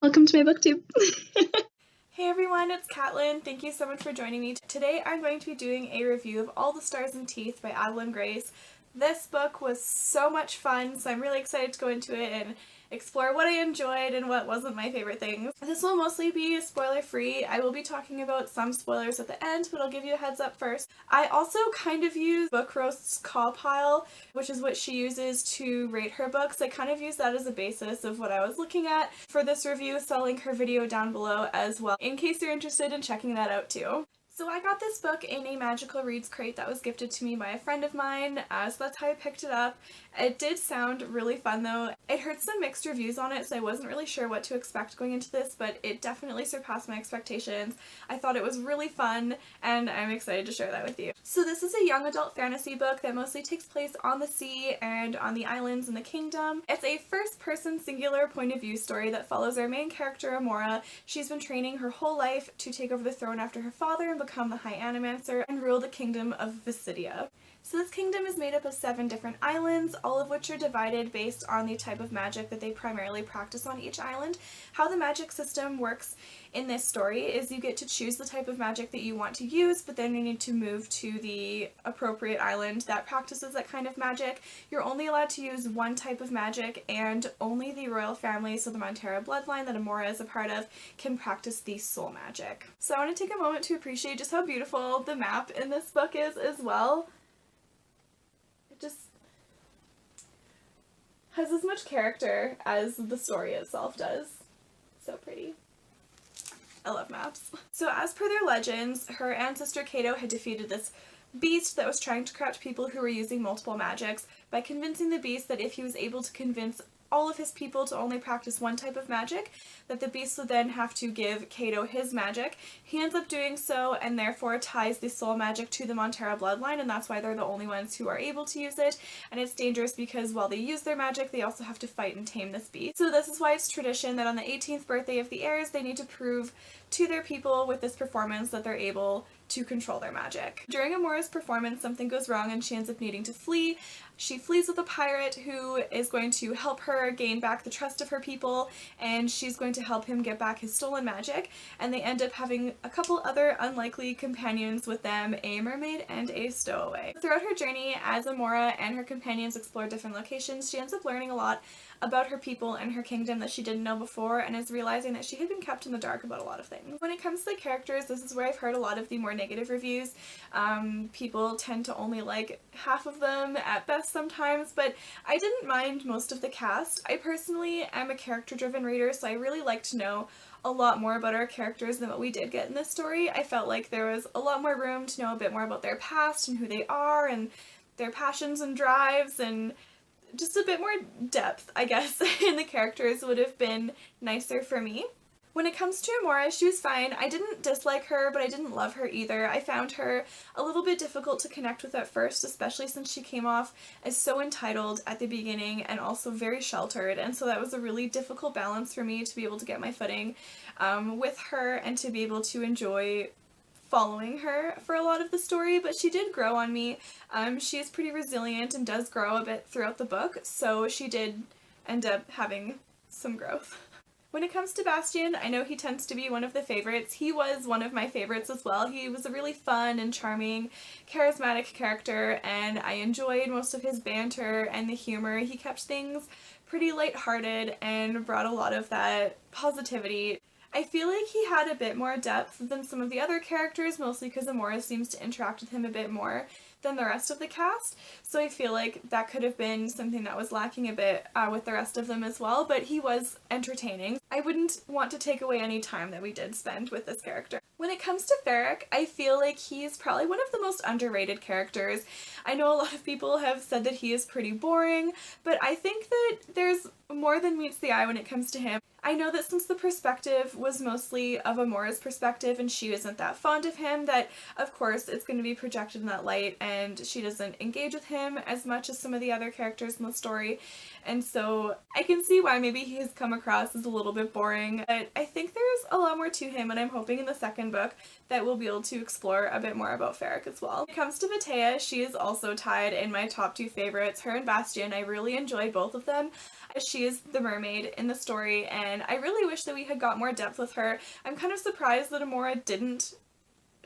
Welcome to my booktube. Hey everyone, it's Catlin. Thank you so much for joining me. Today I'm going to be doing a review of All the Stars and Teeth by Adalyn Grace. This book was so much fun, so I'm really excited to go into it and explore what I enjoyed and what wasn't my favorite things. This will mostly be spoiler free. I will be talking about some spoilers at the end, but I'll give you a heads up first. I also kind of use Book Roast's CAWPILE, which is what she uses to rate her books. I kind of use that as a basis of what I was looking at for this review, so I'll link her video down below as well in case you're interested in checking that out too. So I got this book in a Magical Reads crate that was gifted to me by a friend of mine, so that's how I picked it up. It did sound really fun though. I heard some mixed reviews on it, so I wasn't really sure what to expect going into this, but it definitely surpassed my expectations. I thought it was really fun, and I'm excited to share that with you. So this is a young adult fantasy book that mostly takes place on the sea and on the islands in the kingdom. It's a first-person singular point of view story that follows our main character, Amora. She's been training her whole life to take over the throne after her father and become the High Animancer and rule the kingdom of Visidia. So this kingdom is made up of 7 different islands, all of which are divided based on the type of magic that they primarily practice on each island. How the magic system works in this story is you get to choose the type of magic that you want to use, but then you need to move to the appropriate island that practices that kind of magic. You're only allowed to use one type of magic, and only the royal family, so the Montera bloodline that Amora is a part of, can practice the soul magic. So I want to take a moment to appreciate just how beautiful the map in this book is as well. Just has as much character as the story itself does. So pretty. I love maps. So as per their legends, her ancestor Cato had defeated this beast that was trying to corrupt people who were using multiple magics by convincing the beast that if he was able to convince all of his people to only practice one type of magic, that the beast would then have to give Cato his magic. He ends up doing so and therefore ties the soul magic to the Montera bloodline, and that's why they're the only ones who are able to use it. And it's dangerous because while they use their magic, they also have to fight and tame this beast. So this is why it's tradition that on the 18th birthday of the heirs, they need to prove to their people with this performance that they're able to control their magic. During Amora's performance, something goes wrong and she ends up needing to flee. She flees with a pirate who is going to help her gain back the trust of her people, and she's going to help him get back his stolen magic, and they end up having a couple other unlikely companions with them, a mermaid and a stowaway. Throughout her journey, as Amora and her companions explore different locations, she ends up learning a lot about her people and her kingdom that she didn't know before, and is realizing that she had been kept in the dark about a lot of things. When it comes to the characters, this is where I've heard a lot of the more negative reviews. People tend to only like half of them at best sometimes, but I didn't mind most of the cast. I personally am a character-driven reader, so I really like to know a lot more about our characters than what we did get in this story. I felt like there was a lot more room to know a bit more about their past and who they are and their passions and drives, and just a bit more depth, I guess, in the characters would have been nicer for me. When it comes to Amora, she was fine. I didn't dislike her, but I didn't love her either. I found her a little bit difficult to connect with at first, especially since she came off as so entitled at the beginning and also very sheltered, and so that was a really difficult balance for me to be able to get my footing with her and to be able to enjoy following her for a lot of the story, but she did grow on me. She is pretty resilient and does grow a bit throughout the book, so she did end up having some growth. When it comes to Bastian, I know he tends to be one of the favorites. He was one of my favorites as well. He was a really fun and charming, charismatic character, and I enjoyed most of his banter and the humor. He kept things pretty lighthearted and brought a lot of that positivity. I feel like he had a bit more depth than some of the other characters, mostly because Amora seems to interact with him a bit more than the rest of the cast, so I feel like that could have been something that was lacking a bit with the rest of them as well, but he was entertaining. I wouldn't want to take away any time that we did spend with this character. When it comes to Ferric, I feel like he's probably one of the most underrated characters. I know a lot of people have said that he is pretty boring, but I think that there's more than meets the eye when it comes to him. I know that since the perspective was mostly of Amora's perspective and she isn't that fond of him, that of course it's going to be projected in that light and she doesn't engage with him as much as some of the other characters in the story, and so I can see why maybe he has come across as a little bit boring, but I think there's a lot more to him, and I'm hoping in the second book that we'll be able to explore a bit more about Ferric as well. When it comes to Vitea, she is also tied in my top 2 favorites. Her and Bastian, I really enjoyed both of them. She is the mermaid in the story, and I really wish that we had got more depth with her. I'm kind of surprised that Amora didn't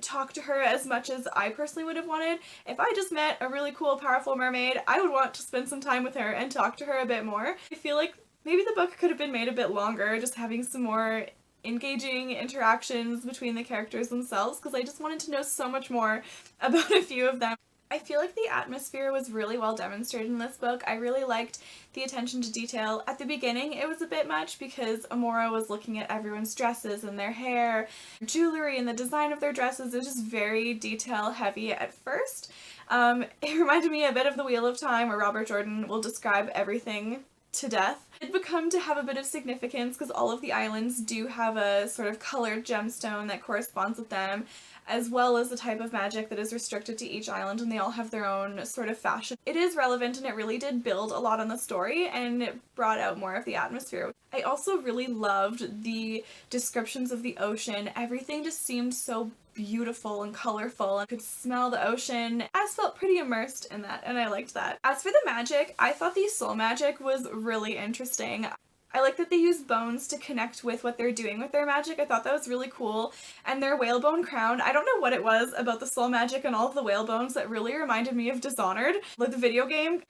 talk to her as much as I personally would have wanted. If I just met a really cool, powerful mermaid, I would want to spend some time with her and talk to her a bit more. I feel like maybe the book could have been made a bit longer, just having some more engaging interactions between the characters themselves, because I just wanted to know so much more about a few of them. I feel like the atmosphere was really well demonstrated in this book. I really liked the attention to detail. At the beginning it was a bit much because Amora was looking at everyone's dresses and their hair, jewelry, and the design of their dresses. It was just very detail heavy at first. It reminded me a bit of The Wheel of Time, where Robert Jordan will describe everything to death. It become to have a bit of significance because all of the islands do have a sort of colored gemstone that corresponds with them, as well as the type of magic that is restricted to each island, and they all have their own sort of fashion. It is relevant, and it really did build a lot on the story, and it brought out more of the atmosphere. I also really loved the descriptions of the ocean. Everything just seemed so beautiful and colorful. I could smell the ocean. I just felt pretty immersed in that, and I liked that. As for the magic, I thought the soul magic was really interesting. I like that they use bones to connect with what they're doing with their magic. I thought that was really cool. And their whalebone crown, I don't know what it was about the soul magic and all of the whale bones that really reminded me of Dishonored, like the video game.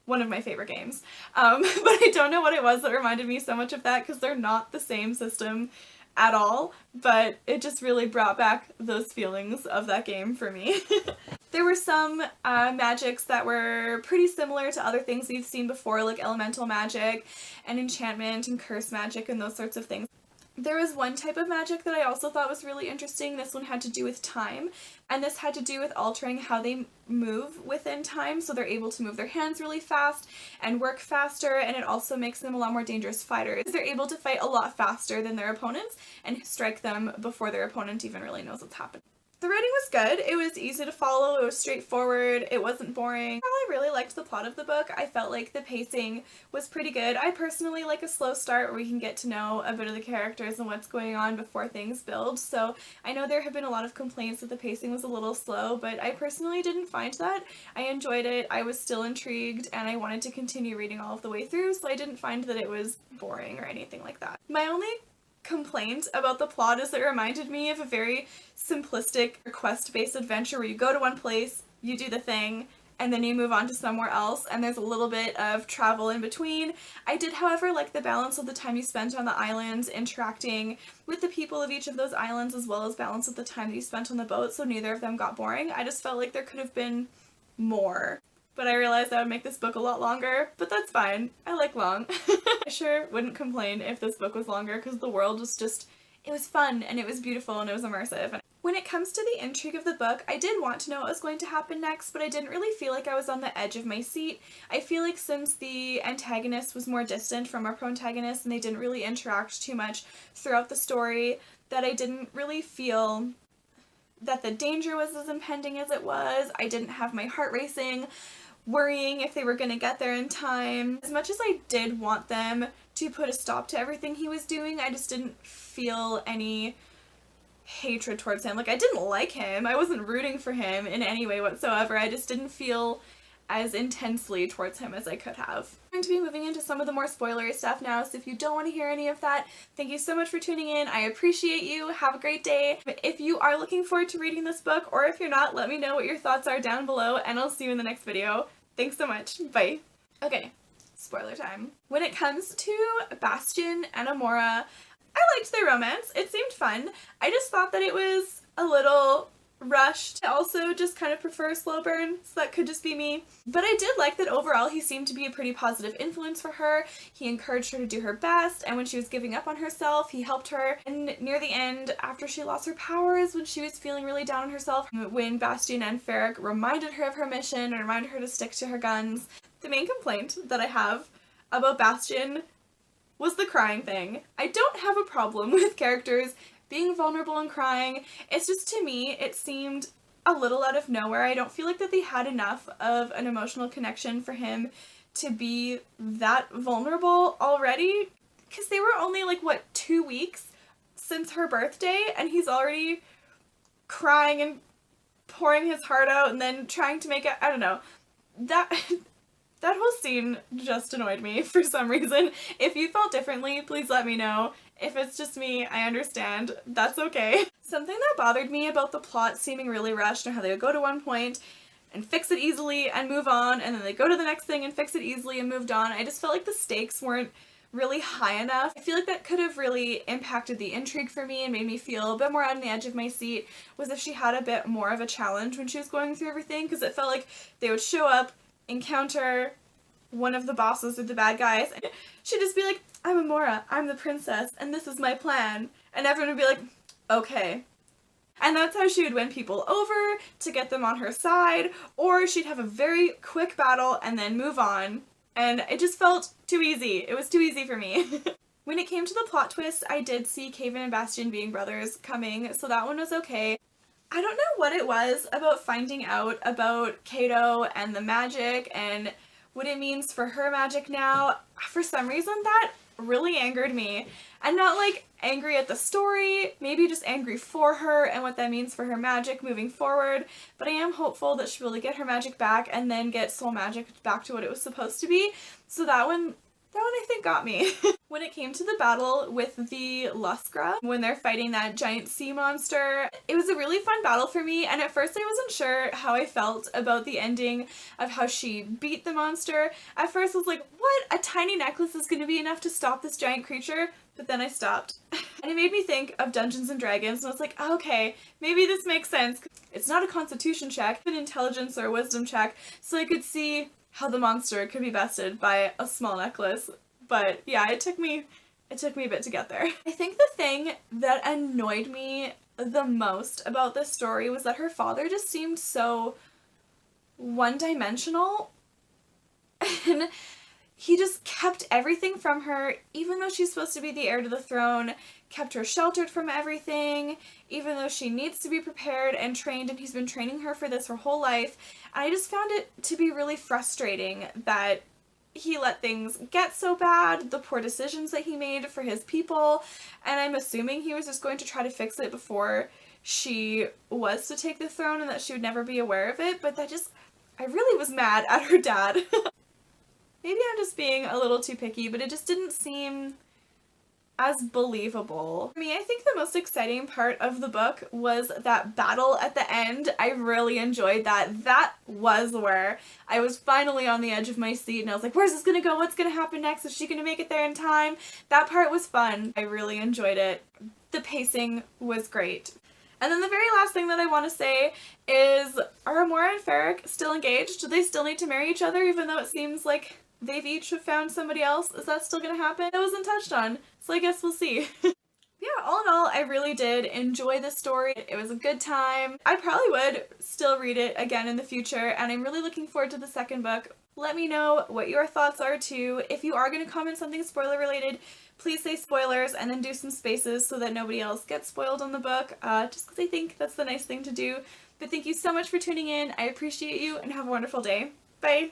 One of my favorite games. But I don't know what it was that reminded me so much of that, because they're not the same system at all, but it just really brought back those feelings of that game for me. There were some magics that were pretty similar to other things we've seen before, like elemental magic and enchantment and curse magic and those sorts of things. There was one type of magic that I also thought was really interesting. This one had to do with time, and this had to do with altering how they move within time, so they're able to move their hands really fast and work faster, and it also makes them a lot more dangerous fighters. They're able to fight a lot faster than their opponents and strike them before their opponent even really knows what's happening. The writing was good. It was easy to follow, it was straightforward, it wasn't boring. I really liked the plot of the book. I felt like the pacing was pretty good. I personally like a slow start where we can get to know a bit of the characters and what's going on before things build, so I know there have been a lot of complaints that the pacing was a little slow, but I personally didn't find that. I enjoyed it, I was still intrigued, and I wanted to continue reading all of the way through, so I didn't find that it was boring or anything like that. My only complaint about the plot is that it reminded me of a very simplistic quest-based adventure where you go to one place, you do the thing, and then you move on to somewhere else, and there's a little bit of travel in between. I did, however, like the balance of the time you spent on the islands interacting with the people of each of those islands, as well as balance of the time that you spent on the boat, so neither of them got boring. I just felt like there could have been more. But I realized that would make this book a lot longer, but that's fine. I like long. I sure wouldn't complain if this book was longer, because the world was just, it was fun and it was beautiful and it was immersive. When it comes to the intrigue of the book, I did want to know what was going to happen next, but I didn't really feel like I was on the edge of my seat. I feel like since the antagonist was more distant from our protagonist and they didn't really interact too much throughout the story, that I didn't really feel that the danger was as impending as it was. I didn't have my heart racing, worrying if they were going to get there in time. As much as I did want them to put a stop to everything he was doing, I just didn't feel any hatred towards him. Like, I didn't like him. I wasn't rooting for him in any way whatsoever. I just didn't feel as intensely towards him as I could have. I'm going to be moving into some of the more spoilery stuff now, so if you don't want to hear any of that, thank you so much for tuning in. I appreciate you. Have a great day. If you are looking forward to reading this book, or if you're not, let me know what your thoughts are down below, and I'll see you in the next video. Thanks so much. Bye. Okay, spoiler time. When it comes to Bastian and Amora, I liked their romance. It seemed fun. I just thought that it was a little rushed. I also just kind of prefer a slow burn, so that could just be me. But I did like that overall he seemed to be a pretty positive influence for her. He encouraged her to do her best, and when she was giving up on herself, he helped her. And near the end, after she lost her powers, when she was feeling really down on herself, when Bastian and Ferric reminded her of her mission and reminded her to stick to her guns. The main complaint that I have about Bastian was the crying thing. I don't have a problem with characters being vulnerable and crying. It's just, to me, it seemed a little out of nowhere. I don't feel like that they had enough of an emotional connection for him to be that vulnerable already, because they were only like, what, 2 weeks since her birthday, and he's already crying and pouring his heart out and then trying to make it, I don't know, that That whole scene just annoyed me for some reason. If you felt differently, please let me know. If it's just me, I understand. That's okay. Something that bothered me about the plot seeming really rushed and how they would go to one point and fix it easily and move on, and then they go to the next thing and fix it easily and moved on. I just felt like the stakes weren't really high enough. I feel like that could have really impacted the intrigue for me and made me feel a bit more on the edge of my seat, was if she had a bit more of a challenge when she was going through everything, because it felt like they would show up, encounter one of the bosses or the bad guys, and she'd just be like, I'm Amora, I'm the princess, and this is my plan. And everyone would be like, okay. And that's how she would win people over to get them on her side, or she'd have a very quick battle and then move on. And it just felt too easy. It was too easy for me. When it came to the plot twist, I did see Caven and Bastion being brothers coming, so that one was okay. I don't know what it was about finding out about Kato and the magic and what it means for her magic now. For some reason that really angered me. I'm not like angry at the story, maybe just angry for her and what that means for her magic moving forward, but I am hopeful that she'll really get her magic back and then get soul magic back to what it was supposed to be. So that one I think got me. When it came to the battle with the Luskra, when they're fighting that giant sea monster, it was a really fun battle for me, and at first I wasn't sure how I felt about the ending of how she beat the monster. At first I was like, what? A tiny necklace is going to be enough to stop this giant creature? But then I stopped. And it made me think of Dungeons and Dragons, and I was like, okay, maybe this makes sense. It's not a constitution check, an intelligence or a wisdom check, so I could see how the monster could be bested by a small necklace. But yeah, it took me a bit to get there. I think the thing that annoyed me the most about this story was that her father just seemed so one-dimensional. And he just kept everything from her, even though she's supposed to be the heir to the throne, kept her sheltered from everything, even though she needs to be prepared and trained, and he's been training her for this her whole life. And I just found it to be really frustrating that he let things get so bad, the poor decisions that he made for his people, and I'm assuming he was just going to try to fix it before she was to take the throne and that she would never be aware of it, but I really was mad at her dad. Maybe I'm just being a little too picky, but it just didn't seem as believable. For me, I think the most exciting part of the book was that battle at the end. I really enjoyed that. That was where I was finally on the edge of my seat and I was like, where's this gonna go? What's gonna happen next? Is she gonna make it there in time? That part was fun. I really enjoyed it. The pacing was great. And then the very last thing that I want to say is, are Amora and Ferric still engaged? Do they still need to marry each other even though it seems like they've each found somebody else? Is that still gonna happen? That wasn't touched on, so I guess we'll see. Yeah, all in all, I really did enjoy the story. It was a good time. I probably would still read it again in the future, and I'm really looking forward to the second book. Let me know what your thoughts are too. If you are going to comment something spoiler related, please say spoilers and then do some spaces so that nobody else gets spoiled on the book, just because I think that's the nice thing to do. But thank you so much for tuning in. I appreciate you and have a wonderful day. Bye!